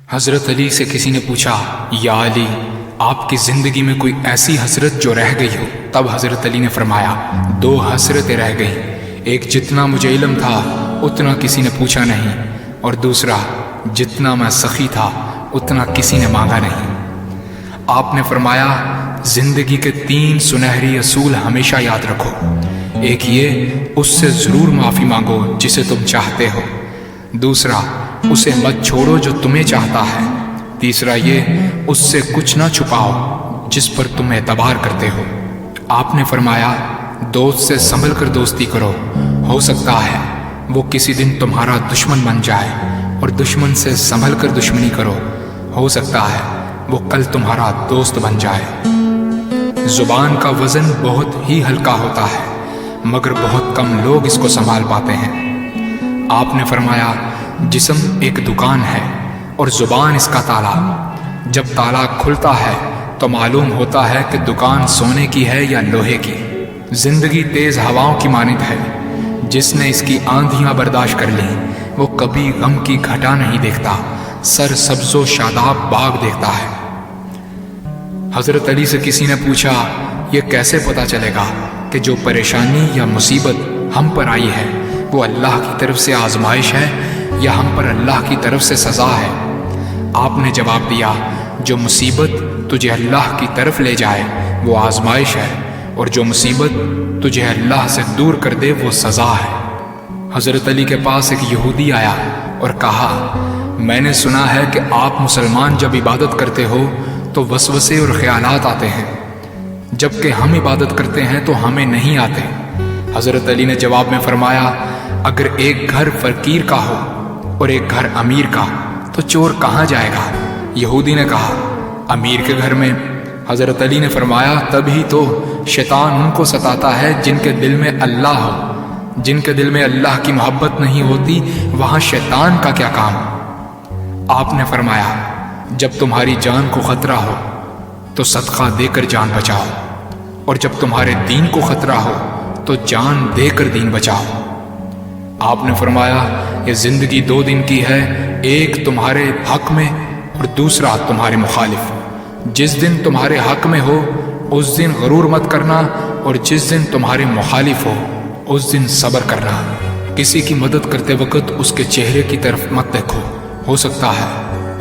حضرت علی سے کسی نے پوچھا، یا علی، آپ کی زندگی میں کوئی ایسی حسرت جو رہ گئی ہو؟ تب حضرت علی نے فرمایا، 2 حسرتیں رہ گئیں، ایک جتنا مجھے علم تھا اتنا کسی نے پوچھا نہیں، اور دوسرا جتنا میں سخی تھا اتنا کسی نے مانگا نہیں۔ آپ نے فرمایا، زندگی کے 3 سنہری اصول ہمیشہ یاد رکھو۔ ایک یہ، اس سے ضرور معافی مانگو جسے تم چاہتے ہو۔ دوسرا، اسے مت چھوڑو جو تمہیں چاہتا ہے۔ تیسرا یہ، اس سے کچھ نہ چھپاؤ جس پر تم اعتبار کرتے ہو۔ آپ نے فرمایا، دوست سے سنبھل کر دوستی کرو، ہو سکتا ہے وہ کسی دن تمہارا دشمن بن جائے، اور دشمن سے سنبھل کر دشمنی کرو، ہو سکتا ہے وہ کل تمہارا دوست بن جائے۔ زبان کا وزن بہت ہی ہلکا ہوتا ہے، مگر بہت کم لوگ اس کو سنبھال پاتے ہیں۔ آپ نے فرمایا، جسم ایک دکان ہے اور زبان اس کا تالا۔ جب تالا کھلتا ہے تو معلوم ہوتا ہے کہ دکان سونے کی ہے یا لوہے کی۔ زندگی تیز ہواؤں کی مانند ہے، جس نے اس کی آندھیاں برداشت کر لیں وہ کبھی غم کی گھٹا نہیں دیکھتا، سر سبز و شاداب باغ دیکھتا ہے۔ حضرت علی سے کسی نے پوچھا، یہ کیسے پتا چلے گا کہ جو پریشانی یا مصیبت ہم پر آئی ہے وہ اللہ کی طرف سے آزمائش ہے یا ہم پر اللہ کی طرف سے سزا ہے؟ آپ نے جواب دیا، جو مصیبت تجھے اللہ کی طرف لے جائے وہ آزمائش ہے، اور جو مصیبت تجھے اللہ سے دور کر دے وہ سزا ہے۔ حضرت علی کے پاس ایک یہودی آیا اور کہا، میں نے سنا ہے کہ آپ مسلمان جب عبادت کرتے ہو تو وسوسے اور خیالات آتے ہیں، جبکہ ہم عبادت کرتے ہیں تو ہمیں نہیں آتے۔ حضرت علی نے جواب میں فرمایا، اگر ایک گھر فقیر کا ہو اور ایک گھر امیر کا تو چور کہاں جائے گا؟ یہودی نے کہا، امیر کے گھر میں۔ حضرت علی نے فرمایا، تبھی تو شیطان ان کو ستاتا ہے جن کے دل میں اللہ ہو۔ جن کے دل میں اللہ کی محبت نہیں ہوتی وہاں شیطان کا کیا کام؟ آپ نے فرمایا، جب تمہاری جان کو خطرہ ہو تو صدقہ دے کر جان بچاؤ، اور جب تمہارے دین کو خطرہ ہو تو جان دے کر دین بچاؤ۔ آپ نے فرمایا، یہ زندگی 2 دن کی ہے، ایک تمہارے حق میں اور دوسرا تمہارے مخالف۔ جس دن تمہارے حق میں ہو اس دن غرور مت کرنا، اور جس دن تمہارے مخالف ہو اس دن صبر کرنا۔ کسی کی مدد کرتے وقت اس کے چہرے کی طرف مت دیکھو، ہو سکتا ہے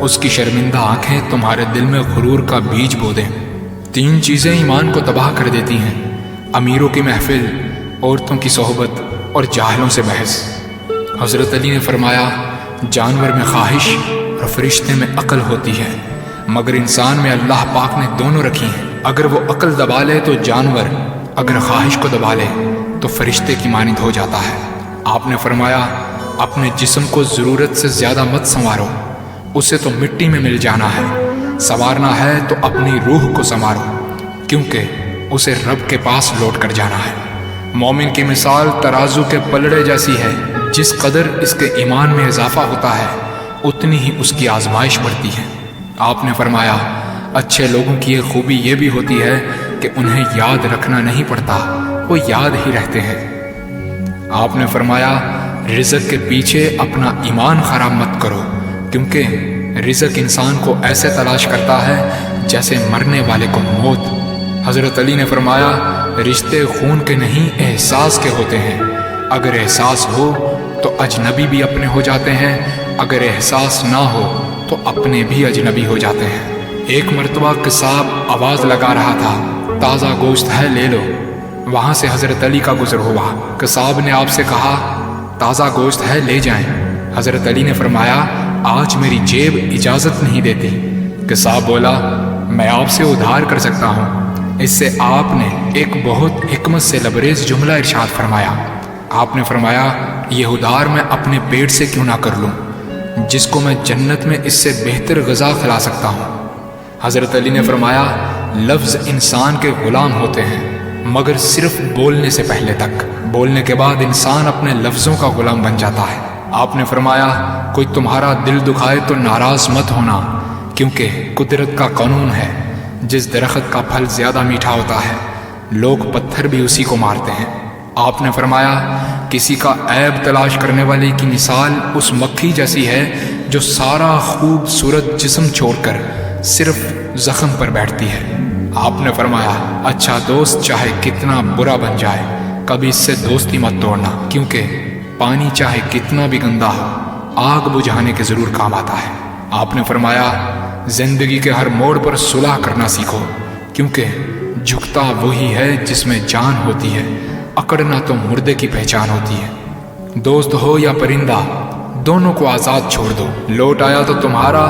اس کی شرمندہ آنکھیں تمہارے دل میں غرور کا بیج بو دیں۔ 3 چیزیں ایمان کو تباہ کر دیتی ہیں، امیروں کی محفل، عورتوں کی صحبت اور جاہلوں سے بحث۔ حضرت علی نے فرمایا، جانور میں خواہش اور فرشتے میں عقل ہوتی ہے، مگر انسان میں اللہ پاک نے دونوں رکھی ہیں۔ اگر وہ عقل دبا لے تو جانور، اگر خواہش کو دبا لے تو فرشتے کی مانند ہو جاتا ہے۔ آپ نے فرمایا، اپنے جسم کو ضرورت سے زیادہ مت سنوارو، اسے تو مٹی میں مل جانا ہے۔ سنوارنا ہے تو اپنی روح کو سنوارو، کیونکہ اسے رب کے پاس لوٹ کر جانا ہے۔ مومن کی مثال ترازو کے پلڑے جیسی ہے، جس قدر اس کے ایمان میں اضافہ ہوتا ہے اتنی ہی اس کی آزمائش بڑھتی ہے۔ آپ نے فرمایا، اچھے لوگوں کی ایک خوبی یہ بھی ہوتی ہے کہ انہیں یاد رکھنا نہیں پڑتا، وہ یاد ہی رہتے ہیں۔ آپ نے فرمایا، رزق کے پیچھے اپنا ایمان خراب مت کرو، کیونکہ رزق انسان کو ایسے تلاش کرتا ہے جیسے مرنے والے کو موت۔ حضرت علی نے فرمایا، رشتے خون کے نہیں احساس کے ہوتے ہیں، اگر احساس ہو تو اجنبی بھی اپنے ہو جاتے ہیں، اگر احساس نہ ہو تو اپنے بھی اجنبی ہو جاتے ہیں۔ ایک مرتبہ قصاب آواز لگا رہا تھا، تازہ گوشت ہے لے لو۔ وہاں سے حضرت علی کا گزر ہوا، قصاب نے آپ سے کہا، تازہ گوشت ہے لے جائیں۔ حضرت علی نے فرمایا، آج میری جیب اجازت نہیں دیتی۔ قصاب بولا، میں آپ سے ادھار کر سکتا ہوں۔ اس سے آپ نے ایک بہت حکمت سے لبریز جملہ ارشاد فرمایا۔ آپ نے فرمایا، یہ ادھار میں اپنے پیٹ سے کیوں نہ کر لوں، جس کو میں جنت میں اس سے بہتر غذا کھلا سکتا ہوں۔ حضرت علی نے فرمایا، لفظ انسان کے غلام ہوتے ہیں مگر صرف بولنے سے پہلے تک، بولنے کے بعد انسان اپنے لفظوں کا غلام بن جاتا ہے۔ آپ نے فرمایا، کوئی تمہارا دل دکھائے تو ناراض مت ہونا، کیونکہ قدرت کا قانون ہے، جس درخت کا پھل زیادہ میٹھا ہوتا ہے لوگ پتھر بھی اسی کو مارتے ہیں۔ آپ نے فرمایا، کسی کا عیب تلاش کرنے والے کی مثال اس مکھی جیسی ہے جو سارا خوبصورت جسم چھوڑ کر صرف زخم پر بیٹھتی ہے۔ آپ نے فرمایا اچھا دوست چاہے کتنا برا بن جائے کبھی اس سے دوستی مت توڑنا، کیونکہ پانی چاہے کتنا بھی گندا ہو آگ بجھانے کے ضرور کام آتا ہے۔ آپ نے فرمایا زندگی کے ہر موڑ پر صلح کرنا سیکھو، کیونکہ جھکتا وہی ہے جس میں جان ہوتی ہے، اکڑنا تو مردے کی پہچان ہوتی ہے۔ دوست ہو یا پرندہ دونوں کو آزاد چھوڑ دو، لوٹ آیا تو تمہارا،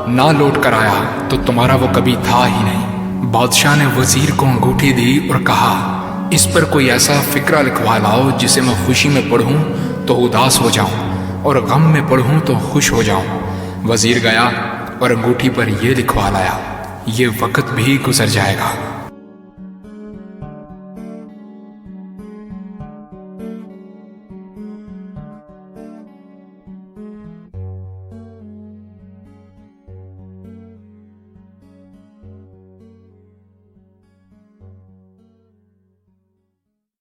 نہ لوٹ کر آیا تو تمہارا وہ کبھی تھا ہی نہیں۔ بادشاہ نے وزیر کو انگوٹھی دی اور کہا اس پر کوئی ایسا فقرہ لکھوا لاؤ جسے میں خوشی میں پڑھوں تو اداس ہو جاؤں اور غم میں پڑھوں تو خوش ہو جاؤں۔ وزیر گیا اور انگوٹھی پر یہ لکھوا لایا یہ وقت بھی گزر جائے گا۔